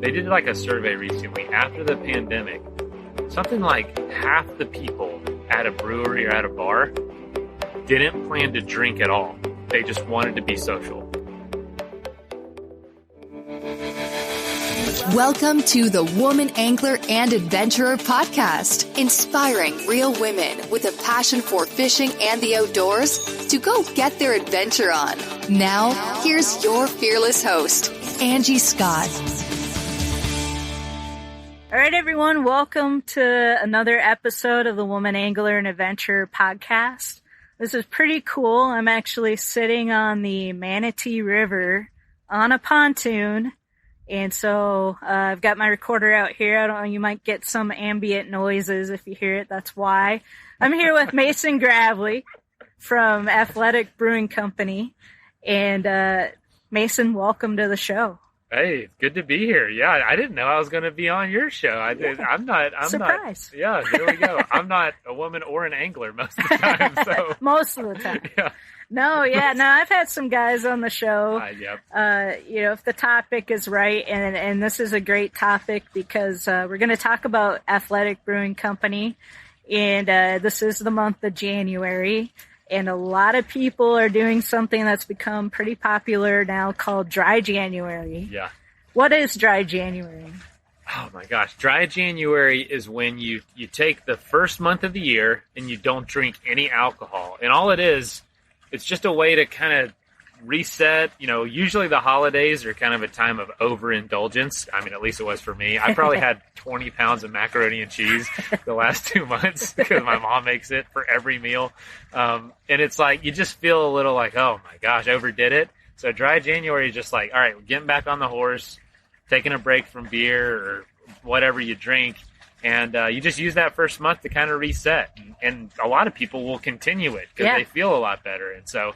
They did like a survey recently after the pandemic. Something like half the people at a brewery or at a bar didn't plan to drink at all. They just wanted to be social. Welcome to the Woman Angler and Adventurer podcast, inspiring real women with a passion for fishing and the outdoors to go get their adventure on. Now, here's your fearless host, Angie Scott. All right, everyone, welcome to another episode of the Woman Angler and Adventurer podcast. This is pretty cool. I'm actually sitting on the Manatee River on a pontoon. And so I've got my recorder out here. I don't know, you might get some ambient noises if you hear it. That's why. I'm here with Mason Gravely from Athletic Brewing Company. And Mason, welcome to the show. Hey, good to be here. Yeah, I didn't know I was going to be on your show. I'm not. Surprise. Yeah, there we go. I'm not a woman or an angler most of the time. So most of the time. Yeah. No, I've had some guys on the show. Yep. If the topic is right, and this is a great topic because we're going to talk about Athletic Brewing Company, and this is the month of January, and a lot of people are doing something that's become pretty popular now called Dry January. Yeah. What is Dry January? Oh my gosh. Dry January is when you take the first month of the year and you don't drink any alcohol. And all it is, it's just a way to kind of reset. You know, usually the holidays are kind of a time of overindulgence. I mean, at least it was for me. I probably had 20 pounds of macaroni and cheese the last 2 months because my mom makes it for every meal. And it's like, you just feel a little like, oh my gosh, overdid it. So Dry January is just like, all right, we're getting back on the horse, taking a break from beer or whatever you drink. And you just use that first month to kind of reset. And a lot of people will continue it because they feel a lot better. And so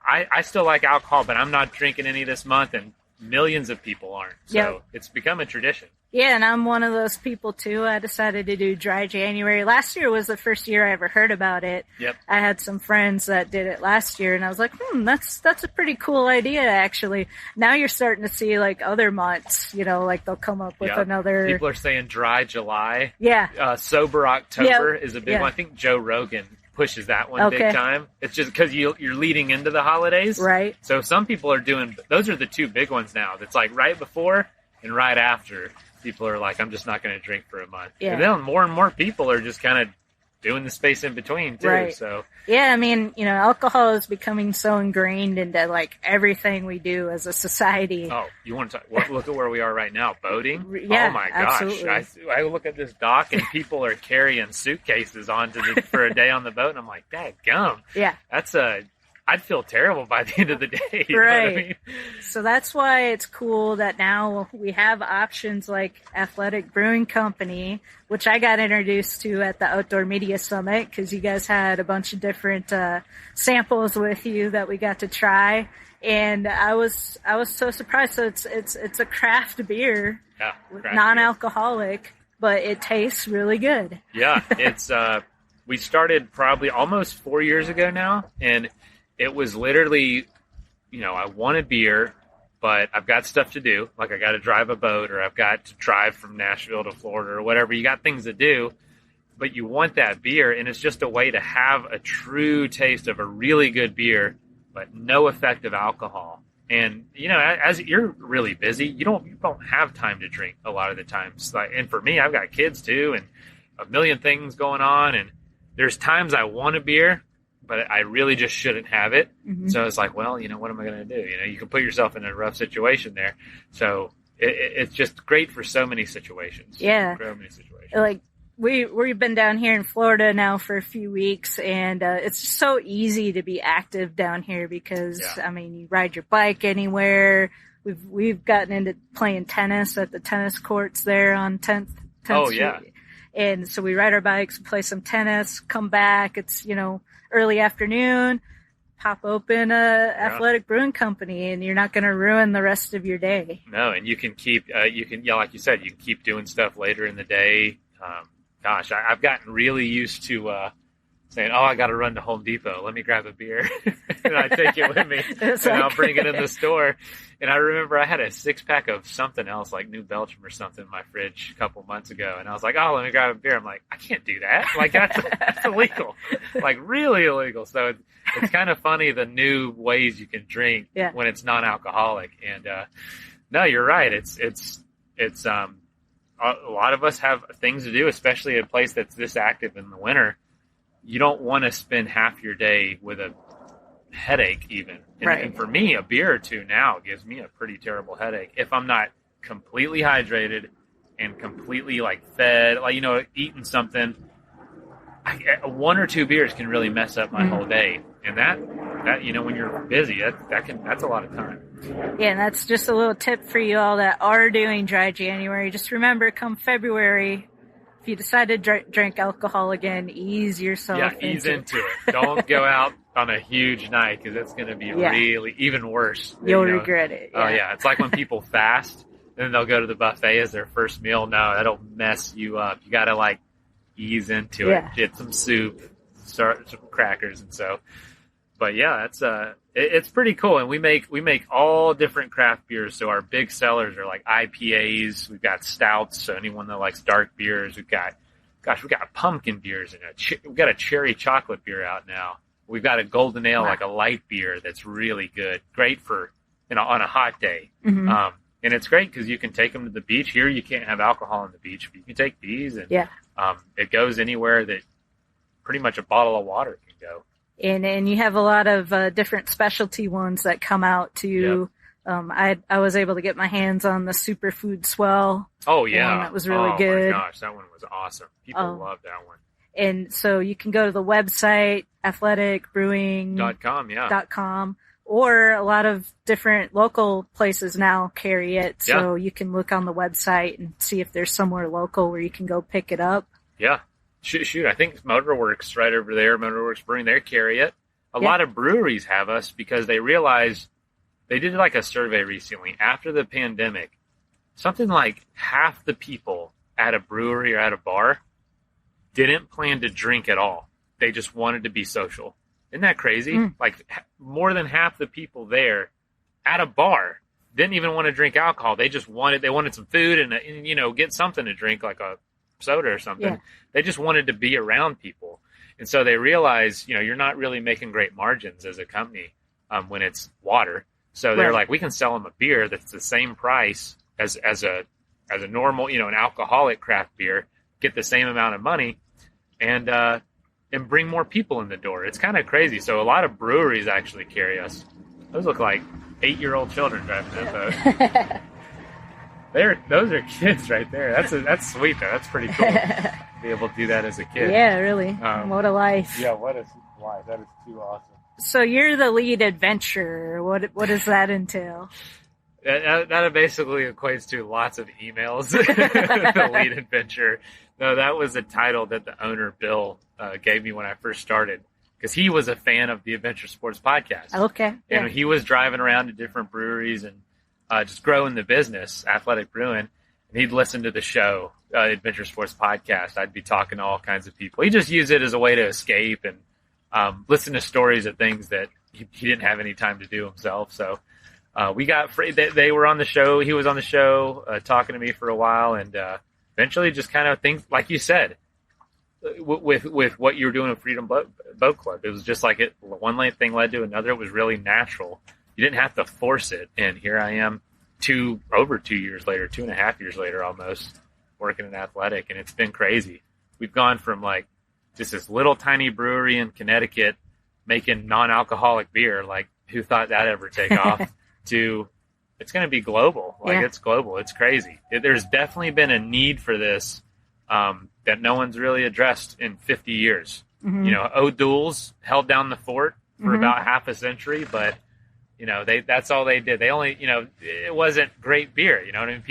I still like alcohol, but I'm not drinking any this month, and millions of people aren't. So It's become a tradition. Yeah, and I'm one of those people, too. I decided to do Dry January. Last year was the first year I ever heard about it. Yep. I had some friends that did it last year, and I was like, that's a pretty cool idea, actually. Now you're starting to see, like, other months, like they'll come up with another... People are saying Dry July. Yeah. Sober October is a big one. I think Joe Rogan pushes that one big time. It's just because you're leading into the holidays. Right. So some people are doing... Those are the two big ones now. It's like right before and right after. People are like, I'm just not going to drink for a month. Yeah. And then more and more people are just kind of doing the space in between too. Right. So yeah, I mean, alcohol is becoming so ingrained into like everything we do as a society. Oh, you want to talk? Look at where we are right now, boating. Yeah, oh my gosh! Absolutely. I look at this dock and people are carrying suitcases for a day on the boat, and I'm like, dadgum. Yeah, I'd feel terrible by the end of the day. You right. know what I mean? So that's why it's cool that now we have options like Athletic Brewing Company, which I got introduced to at the Outdoor Media Summit because you guys had a bunch of different samples with you that we got to try. And I was so surprised. So it's a craft beer, non-alcoholic, beer. But it tastes really good. Yeah, it's we started probably almost 4 years ago now, and it was literally, I want a beer, but I've got stuff to do. Like I got to drive a boat, or I've got to drive from Nashville to Florida or whatever. You got things to do, but you want that beer. And it's just a way to have a true taste of a really good beer, but no effective alcohol. And, as you're really busy, you don't have time to drink a lot of the times. And for me, I've got kids too, and a million things going on. And there's times I want a beer, but I really just shouldn't have it. Mm-hmm. So it's like, well, what am I going to do? You can put yourself in a rough situation there. So it's just great for so many situations. Yeah. So many situations. Like we've been down here in Florida now for a few weeks, and it's just so easy to be active down here because, you ride your bike anywhere. We've gotten into playing tennis at the tennis courts there on 10th Street. Yeah. And so we ride our bikes, play some tennis, come back. It's, early afternoon, pop open Athletic Brewing Company, and you're not going to ruin the rest of your day. No, and you can keep, like you said, you can keep doing stuff later in the day. I've gotten really used to saying, "Oh, I got to run to Home Depot. Let me grab a beer." And I take it with me, and I'll bring it in the store. And I remember I had a 6-pack of something else, like New Belgium or something, in my fridge a couple months ago. And I was like, "Oh, let me grab a beer." I'm like, I can't do that. Like, that's illegal, like really illegal. So it's kind of funny, the new ways you can drink when it's non-alcoholic. And no, you're right. It's a lot of us have things to do, especially at a place that's this active in the winter. You don't want to spend half your day with a headache even. And for me, a beer or two now gives me a pretty terrible headache if I'm not completely hydrated and completely like fed, like, eating something. 1 or 2 beers can really mess up my whole day. And that when you're busy, that's a lot of time. Yeah, and that's just a little tip for you all that are doing dry January. Just remember, come February, if you decide to drink alcohol again, ease yourself. Yeah, ease into it. Don't go out on a huge night, because it's going to be really even worse. You'll regret it. Yeah. Oh yeah, it's like when people fast, and they'll go to the buffet as their first meal. No, that'll mess you up. You got to ease into it. Get some soup, start some crackers, and so. But yeah, it's pretty cool, and we make all different craft beers. So our big sellers are like IPAs. We've got stouts. So anyone that likes dark beers, we've got pumpkin beers, and we've got a cherry chocolate beer out now. We've got a golden ale, like a light beer that's really good, great for on a hot day. Mm-hmm. And it's great because you can take them to the beach. Here you can't have alcohol on the beach, but you can take these, and it goes anywhere that pretty much a bottle of water can go. And you have a lot of different specialty ones that come out too. Yep. I was able to get my hands on the Superfood Swell. Oh yeah, that was really good. Oh my gosh, that one was awesome. People love that one. And so you can go to the website athleticbrewing.com, or a lot of different local places now carry it. So you can look on the website and see if there's somewhere local where you can go pick it up. Yeah. Shoot, I think Motorworks right over there, Motorworks Brewing, they carry it. A lot of breweries have us because they realize, they did like a survey recently after the pandemic. Something like half the people at a brewery or at a bar didn't plan to drink at all. They just wanted to be social. Isn't that crazy? Like more than half the people there at a bar didn't even want to drink alcohol. They wanted some food and get something to drink, like a soda or something. Yeah. They just wanted to be around people. And so they realized, you're not really making great margins as a company when it's water. So they're like, we can sell them a beer that's the same price as a normal, an alcoholic craft beer, get the same amount of money, and bring more people in the door. It's kind of crazy. So a lot of breweries actually carry us. Those look like 8-year-old children driving that boat. Those are kids right there. That's sweet though. That's pretty cool to be able to do that as a kid. Yeah, really. What a life. Yeah, what a life. That is too awesome. So you're the lead adventurer. What does that entail? That basically equates to lots of emails. The lead adventurer. No, that was a title that the owner, Bill, gave me when I first started, because he was a fan of the Adventure Sports Podcast. Okay. And he was driving around to different breweries and just growing the business, Athletic Brewing. And he'd listen to the show, Adventure Sports Podcast. I'd be talking to all kinds of people. He just used it as a way to escape and listen to stories of things that he didn't have any time to do himself. So we got free. They were on the show. He was on the show talking to me for a while, and eventually just kind of things, like you said, with what you were doing with Freedom Boat Club. It was just like one thing led to another. It was really natural. You didn't have to force it. And here I am over 2 years later, 2.5 years later, almost working in Athletic. And it's been crazy. We've gone from like just this little tiny brewery in Connecticut making non-alcoholic beer. Like, who thought that ever take off? To it's going to be global. Like, it's global. It's crazy. There's definitely been a need for this that no one's really addressed in 50 years. Mm-hmm. O'Doul's held down the fort for about half a century, but that's all they did. They only, it wasn't great beer. You know what I mean?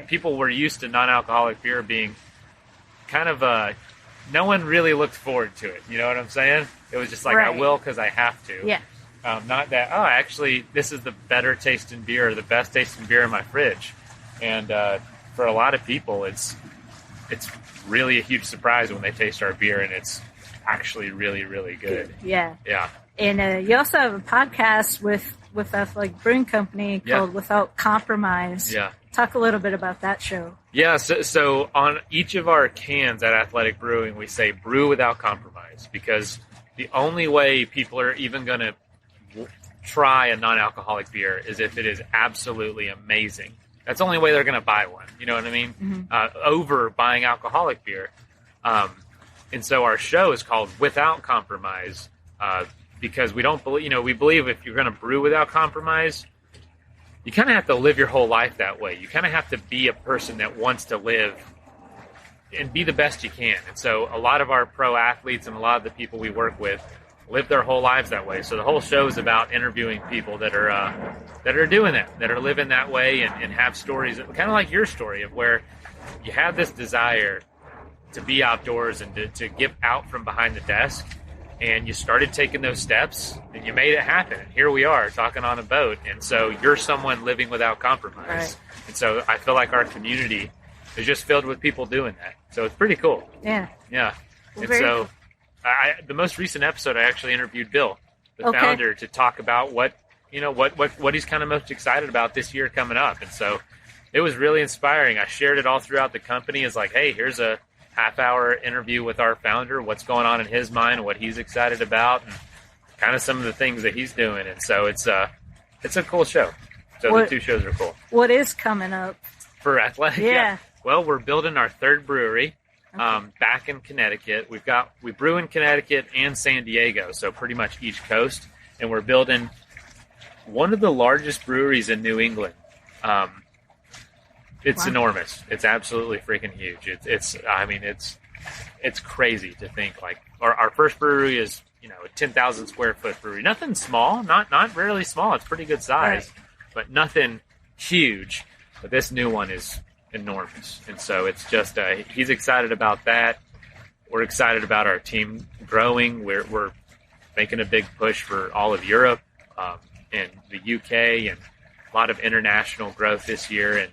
People were used to non-alcoholic beer being kind of no one really looked forward to it. You know what I'm saying? It was just like, I will because I have to. Yeah. Not that, actually, this is the better tasting beer, or the best tasting beer in my fridge. And for a lot of people, it's really a huge surprise when they taste our beer, and it's actually really, really good. Yeah. Yeah. And you also have a podcast with Athletic Brewing Company called Without Compromise. Yeah. Talk a little bit about that show. Yeah, so on each of our cans at Athletic Brewing, we say brew without compromise, because the only way people are even going to try a non-alcoholic beer is if it is absolutely amazing. That's the only way they're going to buy one. You know what I mean? Mm-hmm. Over buying alcoholic beer. And so our show is called Without Compromise, because we don't believe, we believe if you're going to brew without compromise, you kind of have to live your whole life that way. You kind of have to be a person that wants to live and be the best you can. And so a lot of our pro athletes and a lot of the people we work with live their whole lives that way. So the whole show is about interviewing people that are doing that are living that way, and have stories, kind of like your story, of where you have this desire to be outdoors and to get out from behind the desk. And you started taking those steps, and you made it happen. And here we are talking on a boat. And so you're someone living without compromise. Right. And so I feel like our community is just filled with people doing that. So it's pretty cool. Yeah. Yeah. Well, and so the most recent episode, I actually interviewed Bill, the founder, to talk about what he's kind of most excited about this year coming up. And so it was really inspiring. I shared it all throughout the company as like, hey, here's a half-hour interview with our founder, what's going on in his mind, what he's excited about, and kind of some of the things that he's doing. And so it's a cool show. So the two shows are cool. What is coming up for Athletic? Yeah. Well, we're building our third brewery back in Connecticut. We brew in Connecticut and San Diego, so pretty much each coast. And we're building one of the largest breweries in New England. It's enormous. It's absolutely freaking huge. It's crazy to think, like, our first brewery is, a 10,000 square foot brewery. Nothing small, not really small. It's pretty good size, but nothing huge. But this new one is enormous. And so it's just, he's excited about that. We're excited about our team growing. We're making a big push for all of Europe, and the UK, and a lot of international growth this year.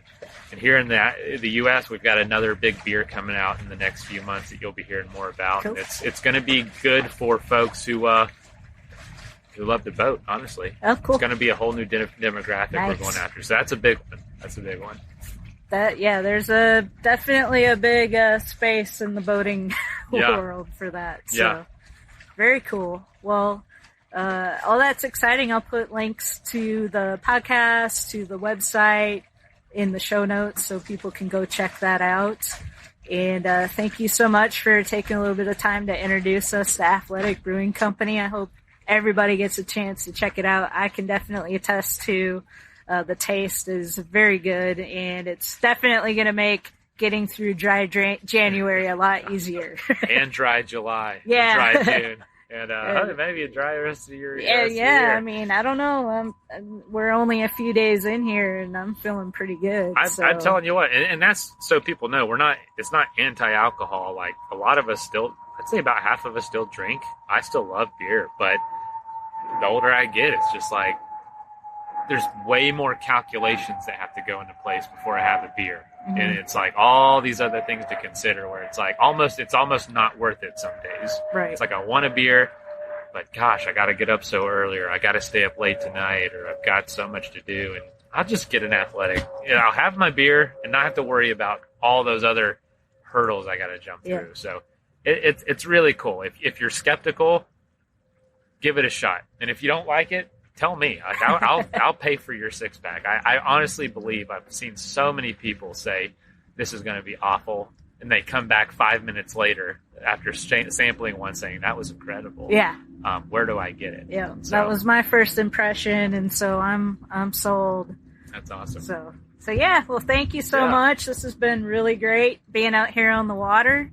And here in the U.S., we've got another big beer coming out in the next few months that you'll be hearing more about. Cool. It's going to be good for folks who love the boat, honestly. Oh, cool. It's going to be a whole new demographic we're going after. So that's a big one. There's definitely a big space in the boating world for that. So very cool. Well, all that's exciting. I'll put links to the podcast, to the website, in the show notes, so people can go check that out. And thank you so much for taking a little bit of time to introduce us to Athletic Brewing Company. I hope everybody gets a chance to check it out. I can definitely attest to the taste is very good, and it's definitely going to make getting through dry January a lot easier. And dry July. Yeah. Dry June. And maybe a dry rest of the year. Yeah. I mean, I don't know. We're only a few days in here, and I'm feeling pretty good. I'm telling you what, and that's so people know it's not anti-alcohol. Like, a lot of us still, I'd say about half of us still drink. I still love beer, but the older I get, it's just like, there's way more calculations that have to go into place before I have a beer. Mm-hmm. And it's like all these other things to consider, where it's like it's almost not worth it some days. Right. It's like, I want a beer, but gosh, I got to get up so early, or I got to stay up late tonight, or I've got so much to do. And I'll just get an Athletic. I'll have my beer and not have to worry about all those other hurdles I got to jump through. So it's really cool. If you're skeptical, give it a shot. And if you don't like it, tell me. Like, I'll pay for your 6-pack. I honestly believe I've seen so many people say this is going to be awful, and they come back 5 minutes later after sampling one saying that was incredible. Yeah. Where do I get it? Yeah, so that was my first impression, and so I'm sold. That's awesome. So yeah. Well, thank you so much. This has been really great being out here on the water,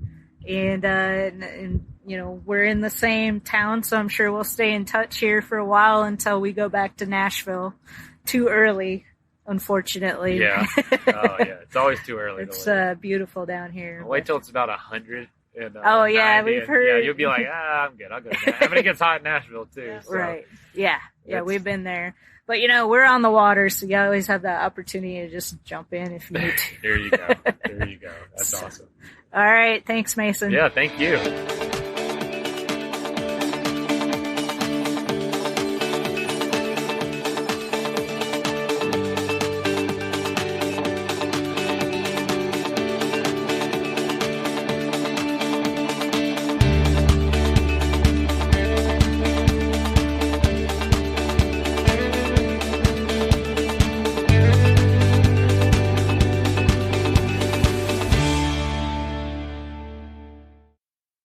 and we're in the same town, so I'm sure we'll stay in touch here for a while until we go back to Nashville. Too early, unfortunately. Yeah. Oh, yeah. It's always too early. It's beautiful down here. Wait till it's about 100. And, we've heard. Yeah, you'll be like, I'm good. I'll go down. I mean, it gets hot in Nashville, too. So right. Yeah, we've been there. But, we're on the water, so you always have that opportunity to just jump in if you need to. There you go. That's awesome. All right. Thanks, Mason. Yeah, thank you.